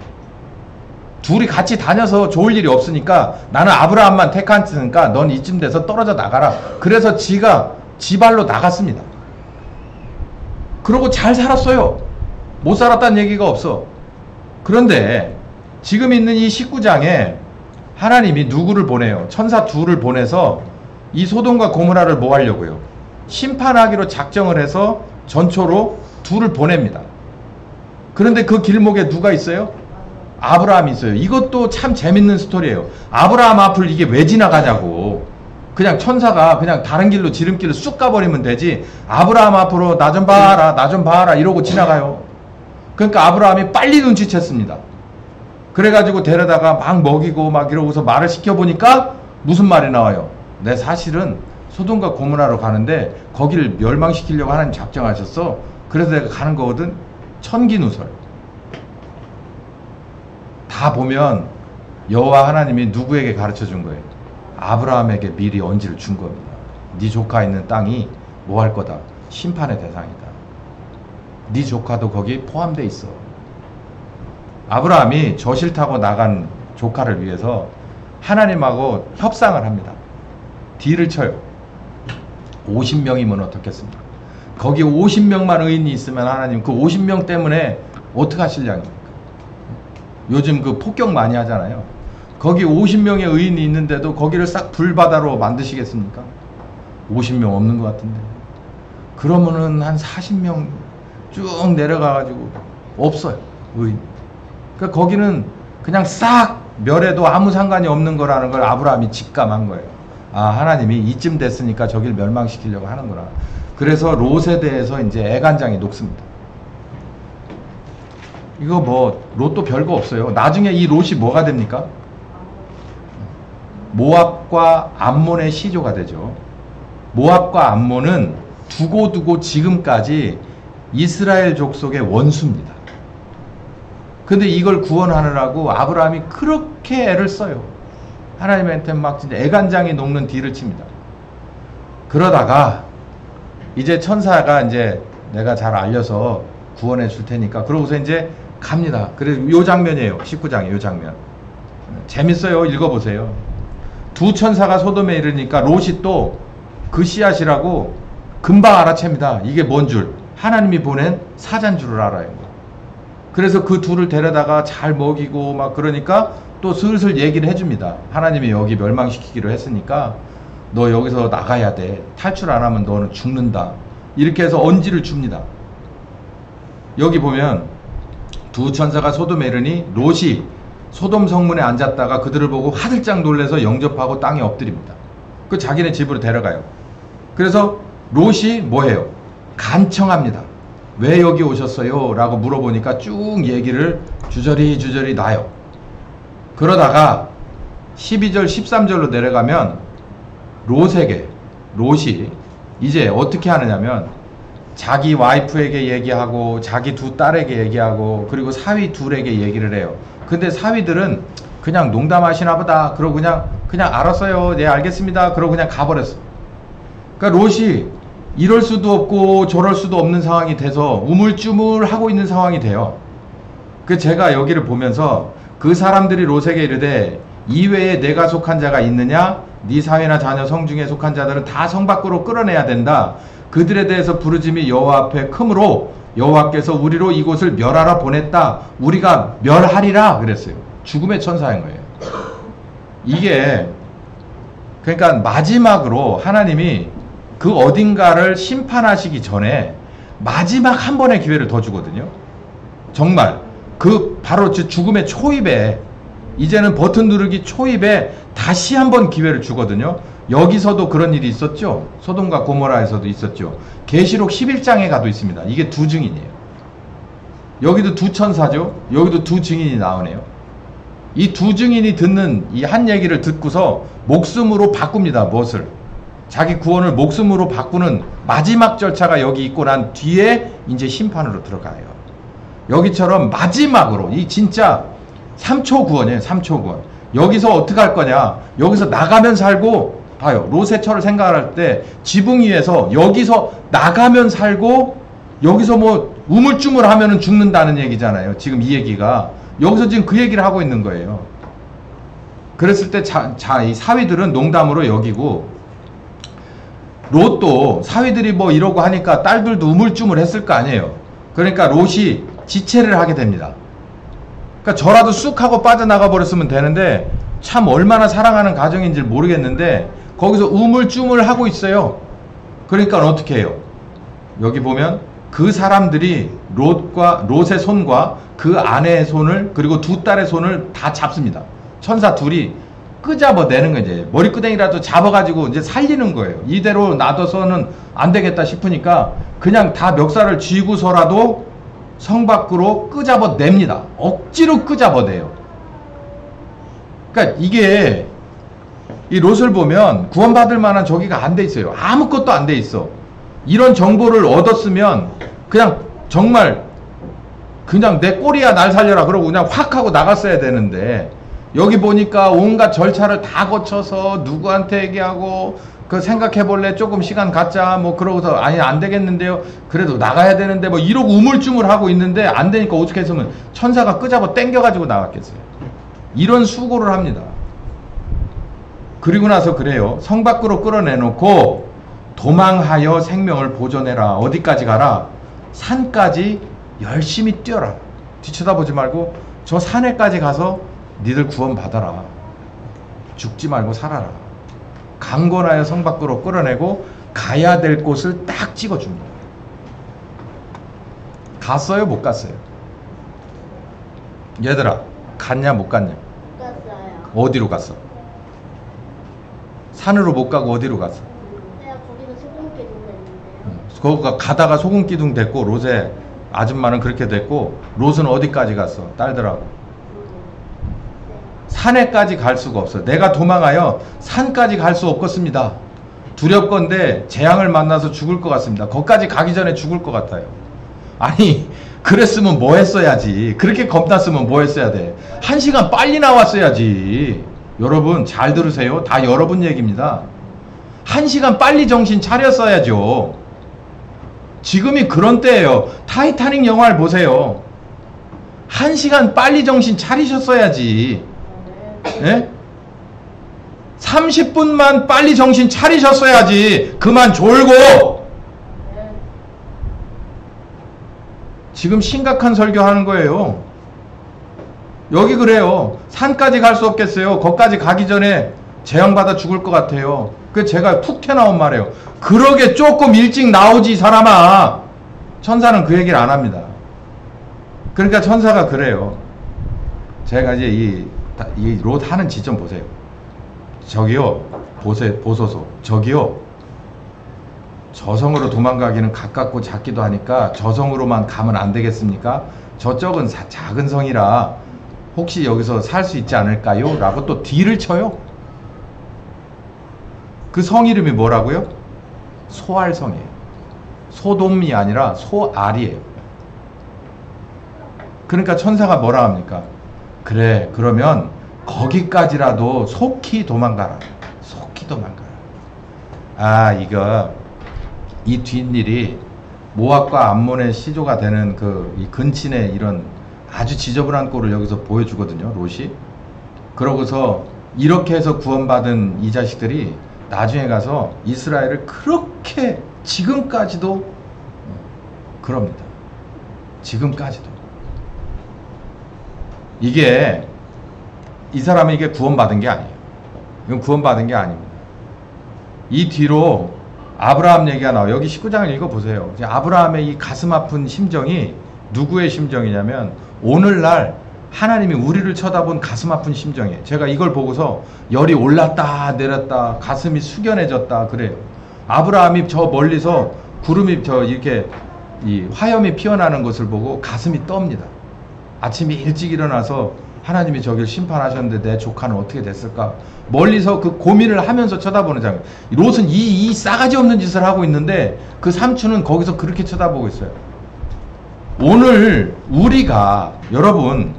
둘이 같이 다녀서 좋을 일이 없으니까 나는 아브라함만 택했으니까 넌 이쯤 돼서 떨어져 나가라. 그래서 지가 지 발로 나갔습니다. 그러고 잘 살았어요. 못 살았다는 얘기가 없어. 그런데 지금 있는 이 19장에 하나님이 누구를 보내요? 천사 둘을 보내서 이 소돔과 고모라를 뭐 하려고요? 심판하기로 작정을 해서 전초로 둘을 보냅니다. 그런데 그 길목에 누가 있어요? 아브라함이 있어요. 이것도 참 재밌는 스토리예요. 아브라함 앞을 이게 왜 지나가냐고. 그냥 천사가 그냥 다른 길로 지름길로 쑥 가버리면 되지. 아브라함 앞으로 나 좀 봐라, 나 좀 봐라 이러고 지나가요. 그러니까 아브라함이 빨리 눈치챘습니다. 그래가지고 데려다가 막 먹이고 막 이러고서 말을 시켜보니까 무슨 말이 나와요? 내 사실은 소돔과 고모라로 가는데 거기를 멸망시키려고 하나님 작정하셨어. 그래서 내가 가는 거거든. 천기누설. 다 보면 여호와 하나님이 누구에게 가르쳐 준 거예요? 아브라함에게 미리 언지를 준 겁니다. 네 조카 있는 땅이 뭐 할 거다? 심판의 대상이다. 네 조카도 거기 포함되어 있어. 아브라함이 저실 타고 나간 조카를 위해서 하나님하고 협상을 합니다. 딜을 쳐요. 50명이면 어떻겠습니까? 거기 50명만 의인이 있으면 하나님 그 50명 때문에 어떻게 하실 양입니까? 요즘 그 폭격 많이 하잖아요. 거기 50명의 의인이 있는데도 거기를 싹 불바다로 만드시겠습니까? 50명 없는 것 같은데. 그러면은 한 40명 쭉 내려가가지고 없어요. 의인. 그러니까 거기는 그냥 싹 멸해도 아무 상관이 없는 거라는 걸 아브라함이 직감한 거예요. 아, 하나님이 이쯤 됐으니까 저길 멸망시키려고 하는구나. 그래서 롯에 대해서 이제 애간장이 녹습니다. 이거 뭐 롯도 별거 없어요. 나중에 이 롯이 뭐가 됩니까? 모압과 암몬의 시조가 되죠. 모압과 암몬은 두고두고 지금까지 이스라엘 족속의 원수입니다. 근데 이걸 구원하느라고 아브라함이 그렇게 애를 써요. 하나님한테 막 진짜 애간장이 녹는 딜을 칩니다. 그러다가 이제 천사가 이제 내가 잘 알려서 구원해 줄 테니까 그러고서 이제 갑니다. 그래서 요 장면이에요. 19장에 요 장면. 재밌어요. 읽어보세요. 두 천사가 소돔에 이르니까 롯이 또 그 씨앗이라고 금방 알아챕니다. 이게 뭔 줄? 하나님이 보낸 사자인 줄을 알아요. 그래서 그 둘을 데려다가 잘 먹이고 막 그러니까 또 슬슬 얘기를 해줍니다. 하나님이 여기 멸망시키기로 했으니까 너 여기서 나가야 돼. 탈출 안 하면 너는 죽는다. 이렇게 해서 언지를 줍니다. 여기 보면 두 천사가 소돔에 이르니 롯이 소돔 성문에 앉았다가 그들을 보고 화들짝 놀라서 영접하고 땅에 엎드립니다. 그 자기네 집으로 데려가요. 그래서 롯이 뭐해요? 간청합니다. 왜 여기 오셨어요? 라고 물어보니까 쭉 얘기를 주저리 놔요. 그러다가 12절 13절로 내려가면 롯이 이제 어떻게 하느냐면 자기 와이프에게 얘기하고 자기 두 딸에게 얘기하고 그리고 사위 둘에게 얘기를 해요. 근데 사위들은 그냥 농담하시나 보다. 그러고 그냥 알았어요. 네 알겠습니다. 그러고 그냥 가버렸어. 그러니까 롯이 이럴 수도 없고 저럴 수도 없는 상황이 돼서 우물쭈물하고 있는 상황이 돼요. 그 제가 여기를 보면서 그 사람들이 롯에게 이르되 이외에 내가 속한 자가 있느냐? 네 사위나 자녀 성중에 속한 자들은 다 성 밖으로 끌어내야 된다. 그들에 대해서 부르짐이 여호와 앞에 크므로 여호와께서 우리로 이곳을 멸하라 보냈다. 우리가 멸하리라 그랬어요. 죽음의 천사인 거예요. 이게 그러니까 마지막으로 하나님이 그 어딘가를 심판하시기 전에 마지막 한 번의 기회를 더 주거든요. 정말 그 바로 죽음의 초입에 이제는 버튼 누르기 초입에 다시 한번 기회를 주거든요. 여기서도 그런 일이 있었죠. 소돔과 고모라에서도 있었죠. 계시록 11장에 가도 있습니다. 이게 두 증인이에요. 여기도 두 천사죠. 여기도 두 증인이 나오네요. 이 두 증인이 듣는 이 한 얘기를 듣고서 목숨으로 바꿉니다. 무엇을? 자기 구원을 목숨으로 바꾸는 마지막 절차가 여기 있고 난 뒤에 이제 심판으로 들어가요. 여기처럼 마지막으로 이 진짜 3초 구원이에요. 3초 구원. 여기서 어떻게 할 거냐? 여기서 나가면 살고, 봐요. 롯의 처를 생각할 때 지붕 위에서 여기서 나가면 살고, 여기서 뭐 우물쭈물 하면은 죽는다는 얘기잖아요. 지금 이 얘기가. 여기서 지금 그 얘기를 하고 있는 거예요. 그랬을 때 이 사위들은 농담으로 여기고, 롯도 사위들이 뭐 이러고 하니까 딸들도 우물쭈물 했을 거 아니에요. 그러니까 롯이 지체를 하게 됩니다. 그러니까 저라도 쑥 하고 빠져나가 버렸으면 되는데 참 얼마나 사랑하는 가정인지 모르겠는데 거기서 우물쭈물 하고 있어요. 그러니까 어떻게 해요? 여기 보면 그 사람들이 롯의 손과 그 아내의 손을 그리고 두 딸의 손을 다 잡습니다. 천사 둘이 끄잡아내는 거예요. 이제 머리끄댕이라도 잡아가지고 이제 살리는 거예요. 이대로 놔둬서는 안 되겠다 싶으니까 그냥 다 멱살을 쥐고서라도 성 밖으로 끄잡아냅니다. 억지로 끄잡아내요. 그러니까 이게 이 롯을 보면 구원받을 만한 저기가 안 돼 있어요. 아무것도 안 돼 있어. 이런 정보를 얻었으면 그냥 정말 그냥 내 꼬리야 날 살려라 그러고 그냥 확 하고 나갔어야 되는데 여기 보니까 온갖 절차를 다 거쳐서 누구한테 얘기하고 그 생각해볼래 조금 시간 갖자 뭐 그러고서 아니 안 되겠는데요 그래도 나가야 되는데 뭐 이러고 우물쭈물 하고 있는데 안 되니까 어떻게 했으면 천사가 끄잡아 땡겨가지고 나갔겠어요. 이런 수고를 합니다. 그리고 나서 그래요. 성 밖으로 끌어내놓고 도망하여 생명을 보존해라. 어디까지 가라? 산까지 열심히 뛰어라. 뒤쳐다보지 말고 저 산에까지 가서 니들 구원 받아라. 죽지 말고 살아라. 강권하여 성 밖으로 끌어내고 가야 될 곳을 딱 찍어줍니다. 갔어요? 못 갔어요? 얘들아 갔냐 못 갔냐? 못 갔어요. 어디로 갔어? 산으로 못 가고 어디로 갔어? 내가 거기서 소금 기둥 됐는데요. 거기가 가다가 소금 기둥 됐고 롯의 아줌마는 그렇게 됐고 롯은 어디까지 갔어? 딸들하고 산에까지 갈 수가 없어요. 내가 도망하여 산까지 갈 수 없겠습니다. 두렵건대 재앙을 만나서 죽을 것 같습니다. 거기까지 가기 전에 죽을 것 같아요. 아니 그랬으면 뭐 했어야지. 그렇게 겁났으면 뭐 했어야 돼. 1시간 빨리 나왔어야지. 여러분 잘 들으세요. 다 여러분 얘기입니다. 1시간 빨리 정신 차렸어야죠. 지금이 그런 때예요. 타이타닉 영화를 보세요. 1시간 빨리 정신 차리셨어야지. 예? 30분만 빨리 정신 차리셨어야지. 그만 졸고. 지금 심각한 설교하는 거예요. 여기 그래요. 산까지 갈 수 없겠어요. 거기까지 가기 전에 재앙받아 죽을 것 같아요. 그 제가 툭 튀어나온 말이에요. 그러게 조금 일찍 나오지 이 사람아. 천사는 그 얘기를 안 합니다. 그러니까 천사가 그래요. 제가 이제 이 롯 하는 지점 보세요. 저기요 보소서 저기요 저성으로 도망가기는 가깝고 작기도 하니까 저성으로만 가면 안 되겠습니까? 저쪽은 작은 성이라 혹시 여기서 살 수 있지 않을까요? 라고 또 딜을 쳐요. 그 성 이름이 뭐라고요? 소알성이에요. 소돔이 아니라 소알이에요. 그러니까 천사가 뭐라 합니까? 그래 그러면 거기까지라도 속히 도망가라. 속히 도망가라. 아 이거 이 뒷일이 모압과 암몬의 시조가 되는 그 이 근친의 이런 아주 지저분한 꼴을 여기서 보여주거든요. 롯이. 그러고서 이렇게 해서 구원받은 이 자식들이 나중에 가서 이스라엘을 그렇게 지금까지도 그럽니다. 지금까지도. 이게 이 사람이 이게 구원받은 게 아니에요. 이건 구원받은 게 아닙니다. 이 뒤로 아브라함 얘기가 나와요. 여기 19장을 읽어보세요. 아브라함의 이 가슴 아픈 심정이 누구의 심정이냐면 오늘날 하나님이 우리를 쳐다본 가슴 아픈 심정이에요. 제가 이걸 보고서 열이 올랐다 내렸다 가슴이 숙연해졌다 그래요. 아브라함이 저 멀리서 구름이 저 이렇게 이 화염이 피어나는 것을 보고 가슴이 떱니다. 아침에 일찍 일어나서 하나님이 저길 심판하셨는데 내 조카는 어떻게 됐을까? 멀리서 그 고민을 하면서 쳐다보는 장면. 롯은 이 싸가지 없는 짓을 하고 있는데 그 삼촌은 거기서 그렇게 쳐다보고 있어요. 오늘 우리가 여러분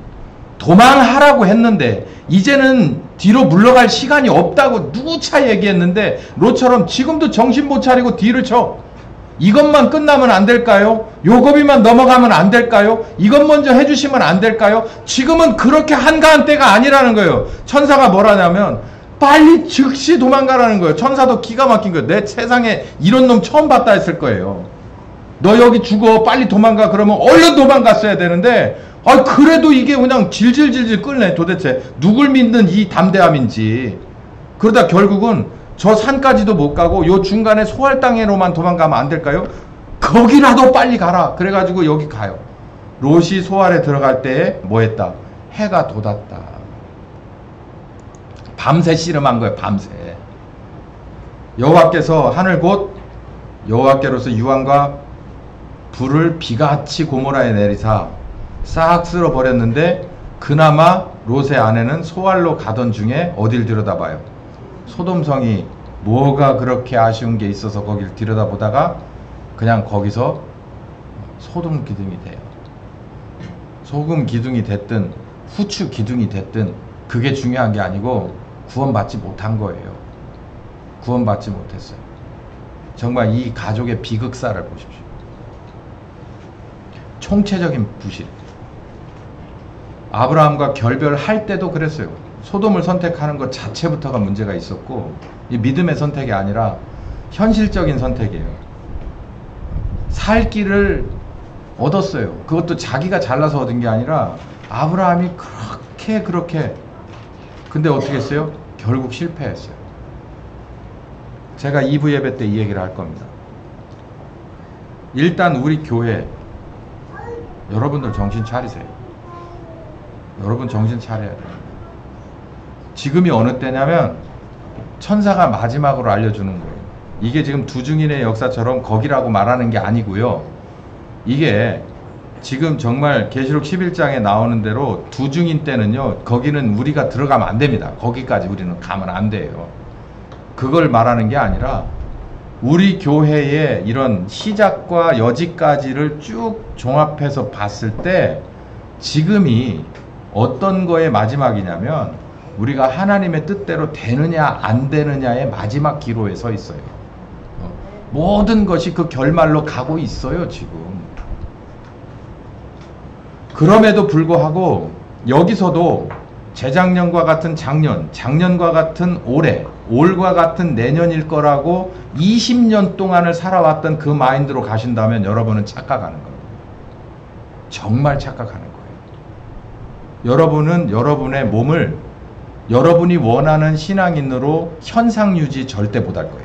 도망하라고 했는데 이제는 뒤로 물러갈 시간이 없다고 누차 얘기했는데 롯처럼 지금도 정신 못 차리고 뒤를 쳐. 이것만 끝나면 안 될까요? 요거비만 넘어가면 안 될까요? 이것 먼저 해주시면 안 될까요? 지금은 그렇게 한가한 때가 아니라는 거예요. 천사가 뭐라냐면 빨리 즉시 도망가라는 거예요. 천사도 기가 막힌 거예요. 내 세상에 이런 놈 처음 봤다 했을 거예요. 너 여기 죽어 빨리 도망가 그러면 얼른 도망갔어야 되는데 그래도 이게 그냥 질질질질 끓네. 도대체 누굴 믿는 이 담대함인지. 그러다 결국은 저 산까지도 못 가고 요 중간에 소알 땅에로만 도망가면 안 될까요? 거기라도 빨리 가라. 그래가지고 여기 가요. 롯이 소알에 들어갈 때에 뭐 했다? 해가 돋았다. 밤새 씨름한 거예요. 밤새. 여호와께서 하늘 곧 여호와께로서 유황과 불을 비같이 고모라에 내리사 싹 쓸어버렸는데 그나마 롯의 아내는 소알로 가던 중에 어딜 들여다봐요? 소돔성이 뭐가 그렇게 아쉬운 게 있어서 거길 들여다보다가 그냥 거기서 소금 기둥이 돼요. 소금 기둥이 됐든 후추 기둥이 됐든 그게 중요한 게 아니고 구원받지 못한 거예요. 구원받지 못했어요. 정말 이 가족의 비극사를 보십시오. 총체적인 부실. 아브라함과 결별할 때도 그랬어요. 소돔을 선택하는 것 자체부터가 문제가 있었고 이 믿음의 선택이 아니라 현실적인 선택이에요. 살 길을 얻었어요. 그것도 자기가 잘나서 얻은 게 아니라 아브라함이 그렇게 근데 어떻게 했어요? 결국 실패했어요. 제가 2부 예배 때 이 얘기를 할 겁니다. 일단 우리 교회 여러분들 정신 차리세요. 여러분 정신 차려야 돼요. 지금이 어느 때냐면 천사가 마지막으로 알려주는 거예요. 이게 지금 두중인의 역사처럼 거기라고 말하는 게 아니고요. 이게 지금 정말 계시록 11장에 나오는 대로 두중인 때는요. 거기는 우리가 들어가면 안 됩니다. 거기까지 우리는 가면 안 돼요. 그걸 말하는 게 아니라 우리 교회의 이런 시작과 여지까지를 쭉 종합해서 봤을 때 지금이 어떤 거의 마지막이냐면 우리가 하나님의 뜻대로 되느냐 안 되느냐의 마지막 기로에 서 있어요. 모든 것이 그 결말로 가고 있어요 지금. 그럼에도 불구하고 여기서도 재작년과 같은 작년, 작년과 같은 올해, 올과 같은 내년일 거라고 20년 동안을 살아왔던 그 마인드로 가신다면 여러분은 착각하는 거예요. 정말 착각하는 거예요. 여러분은 여러분의 몸을 여러분이 원하는 신앙인으로 현상 유지 절대 못할 거예요.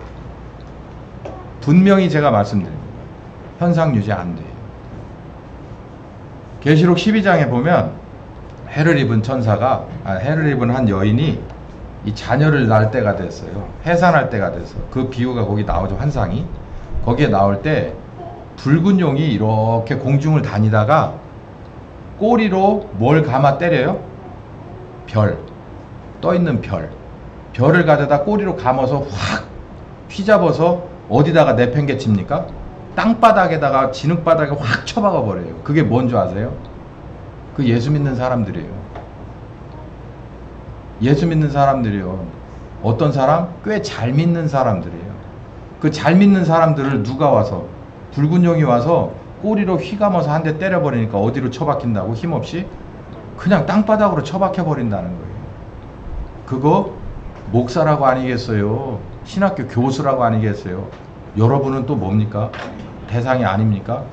분명히 제가 말씀드립니다. 현상 유지 안 돼요. 계시록 12장에 보면 해를 입은 천사가 해를 입은 한 여인이 이 자녀를 낳을 때가 됐어요. 해산할 때가 됐어. 그 비유가 거기 나오죠. 환상이. 거기에 나올 때 붉은 용이 이렇게 공중을 다니다가 꼬리로 뭘 감아 때려요? 별. 떠있는 별. 별을 가져다 꼬리로 감아서 확 휘잡아서 어디다가 내팽개칩니까? 땅바닥에다가 진흙바닥에 확 쳐박아 버려요. 그게 뭔 줄 아세요? 그 예수 믿는 사람들이에요. 예수 믿는 사람들이요. 어떤 사람? 꽤 잘 믿는 사람들이에요. 그 잘 믿는 사람들을 누가 와서 붉은 용이 와서 꼬리로 휘감아서 한 대 때려버리니까 어디로 처박힌다고? 힘없이? 그냥 땅바닥으로 처박혀 버린다는 거예요. 그거 목사라고 아니겠어요? 신학교 교수라고 아니겠어요? 여러분은 또 뭡니까? 대상이 아닙니까?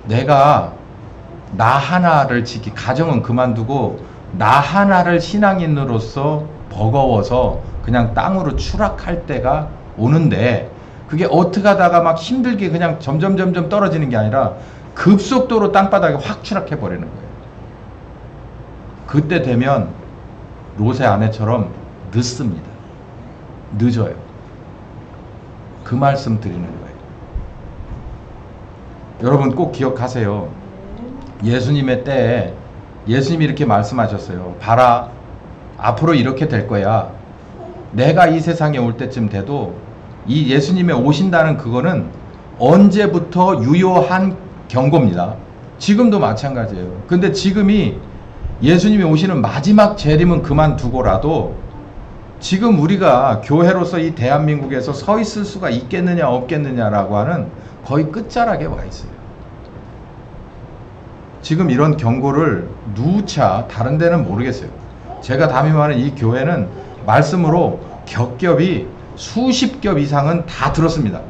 내가 나 하나를 가정은 그만두고 나 하나를 신앙인으로서 버거워서 그냥 땅으로 추락할 때가 오는데 그게 어떻게 하다가 막 힘들게 그냥 점점 떨어지는 게 아니라 급속도로 땅바닥에 확 추락해 버리는 거예요. 그때 되면 롯의 아내처럼 늦습니다. 늦어요. 그 말씀 드리는 거예요. 여러분 꼭 기억하세요. 예수님의 때에 예수님이 이렇게 말씀하셨어요. 봐라, 앞으로 이렇게 될 거야. 내가 이 세상에 올 때쯤 돼도 이 예수님의 오신다는 그거는 언제부터 유효한 경고입니다. 지금도 마찬가지예요. 근데 지금이 예수님이 오시는 마지막 재림은 그만두고라도 지금 우리가 교회로서 이 대한민국에서 서 있을 수가 있겠느냐 없겠느냐라고 하는 거의 끝자락에 와 있어요. 지금 이런 경고를 누차 다른 데는 모르겠어요. 제가 담임하는 이 교회는 말씀으로 겹겹이 수십 겹 이상은 다 들었습니다.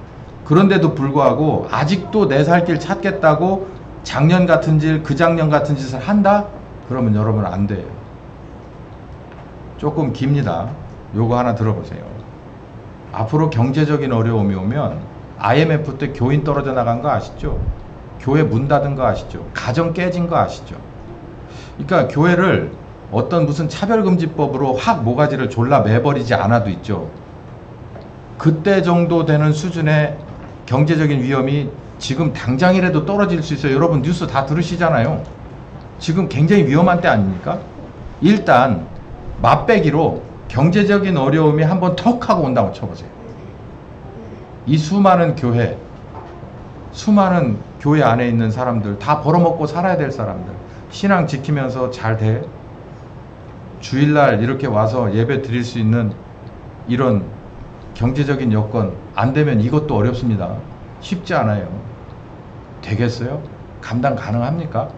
그런데도 불구하고 아직도 내 살 길 찾겠다고 작년 같은 짓, 그 작년 같은 짓을 한다? 그러면 여러분 안 돼요. 조금 깁니다. 요거 하나 들어보세요. 앞으로 경제적인 어려움이 오면 IMF 때 교인 떨어져 나간 거 아시죠? 교회 문 닫은 거 아시죠? 가정 깨진 거 아시죠? 그러니까 교회를 어떤 무슨 차별금지법으로 확 모가지를 졸라 매버리지 않아도 있죠. 그때 정도 되는 수준의 경제적인 위험이 지금 당장이라도 떨어질 수 있어요. 여러분 뉴스 다 들으시잖아요. 지금 굉장히 위험한 때 아닙니까? 일단 맛배기로 경제적인 어려움이 한번 턱 하고 온다고 쳐보세요. 이 수많은 교회 안에 있는 사람들, 다 벌어먹고 살아야 될 사람들, 신앙 지키면서 잘 돼? 주일날 이렇게 와서 예배 드릴 수 있는 이런 경제적인 여건 안 되면 이것도 어렵습니다. 쉽지 않아요. 되겠어요? 감당 가능합니까?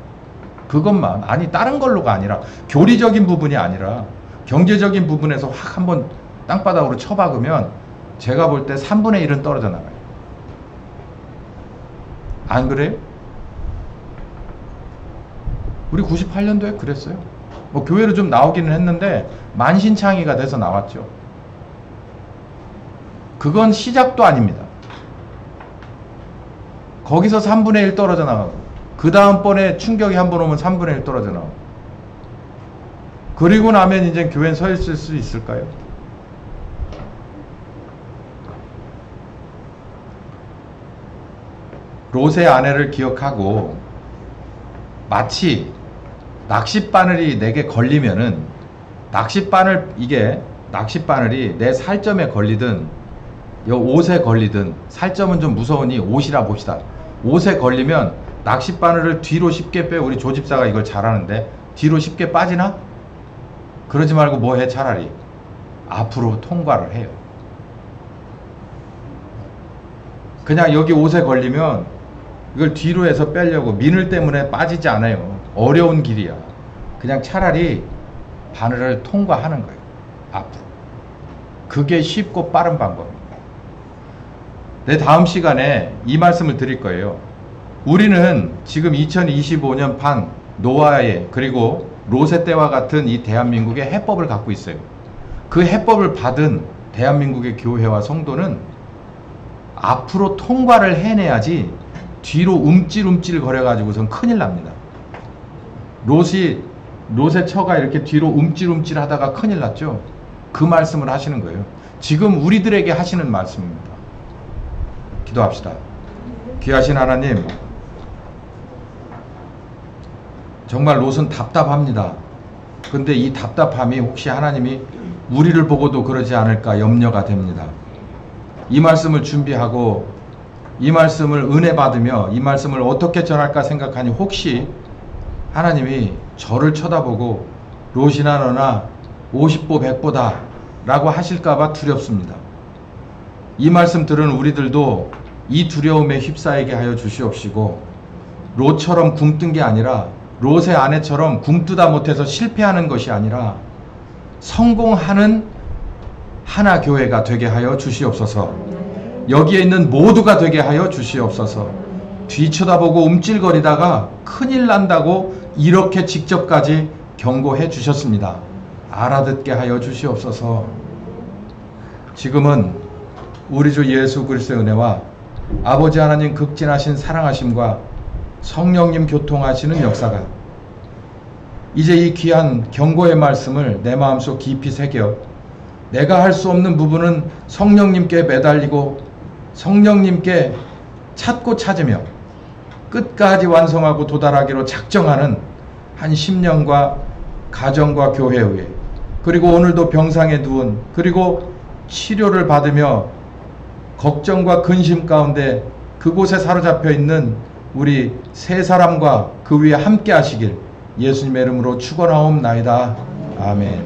그것만, 아니 다른 걸로가 아니라, 교리적인 부분이 아니라 경제적인 부분에서 확 한번 땅바닥으로 쳐박으면 제가 볼 때 3분의 1은 떨어져 나가요. 안 그래요? 우리 98년도에 그랬어요. 뭐 교회로 좀 나오기는 했는데 만신창이가 돼서 나왔죠. 그건 시작도 아닙니다. 거기서 3분의 1 떨어져 나가고 그 다음번에 충격이 한번 오면 3분의 1 떨어져 나가고 그리고 나면 이제 교회는 서 있을 수 있을까요? 롯의 아내를 기억하고 마치 낚싯바늘이 내게 걸리면은 낚싯바늘이 내 살점에 걸리든 옷에 걸리든 살점은 좀 무서우니 옷이라 봅시다. 옷에 걸리면 낚싯바늘을 뒤로 쉽게 빼. 우리 조집사가 이걸 잘하는데 뒤로 쉽게 빠지나? 그러지 말고 뭐 해? 차라리 앞으로 통과를 해요. 그냥 여기 옷에 걸리면 이걸 뒤로 해서 빼려고 미늘 때문에 빠지지 않아요. 어려운 길이야. 그냥 차라리 바늘을 통과하는 거예요. 앞으로. 그게 쉽고 빠른 방법입니다. 내 다음 시간에 이 말씀을 드릴 거예요. 우리는 지금 2025년 판 노아의 그리고 롯의 때와 같은 이 대한민국의 해법을 갖고 있어요. 그 해법을 받은 대한민국의 교회와 성도는 앞으로 통과를 해내야지 뒤로 움찔움찔 거려가지고선 큰일 납니다. 롯의 처가 이렇게 뒤로 움찔움찔 하다가 큰일 났죠. 그 말씀을 하시는 거예요. 지금 우리들에게 하시는 말씀입니다. 기도합시다. 귀하신 하나님, 정말 롯은 답답합니다. 근데 이 답답함이 혹시 하나님이 우리를 보고도 그러지 않을까 염려가 됩니다. 이 말씀을 준비하고 이 말씀을 은혜 받으며 이 말씀을 어떻게 전할까 생각하니 혹시 하나님이 저를 쳐다보고 롯이나 너나 50보 100보다 라고 하실까봐 두렵습니다. 이 말씀 들은 우리들도 이 두려움에 휩싸이게 하여 주시옵시고 롯처럼 굶뜬 게 아니라 롯의 아내처럼 굶뜨다 못해서 실패하는 것이 아니라 성공하는 하나 교회가 되게 하여 주시옵소서. 여기에 있는 모두가 되게 하여 주시옵소서. 뒤쳐다보고 움찔거리다가 큰일 난다고 이렇게 직접까지 경고해 주셨습니다. 알아듣게 하여 주시옵소서. 지금은 우리 주 예수 그리스도의 은혜와 아버지 하나님 극진하신 사랑하심과 성령님 교통하시는 역사가 이제 이 귀한 경고의 말씀을 내 마음속 깊이 새겨 내가 할 수 없는 부분은 성령님께 매달리고 성령님께 찾고 찾으며 끝까지 완성하고 도달하기로 작정하는 한 10년과 가정과 교회의, 그리고 오늘도 병상에 누운, 그리고 치료를 받으며 걱정과 근심 가운데 그곳에 사로잡혀 있는 우리 세 사람과 그 위에 함께 하시길 예수님의 이름으로 축원하옵나이다. 아멘.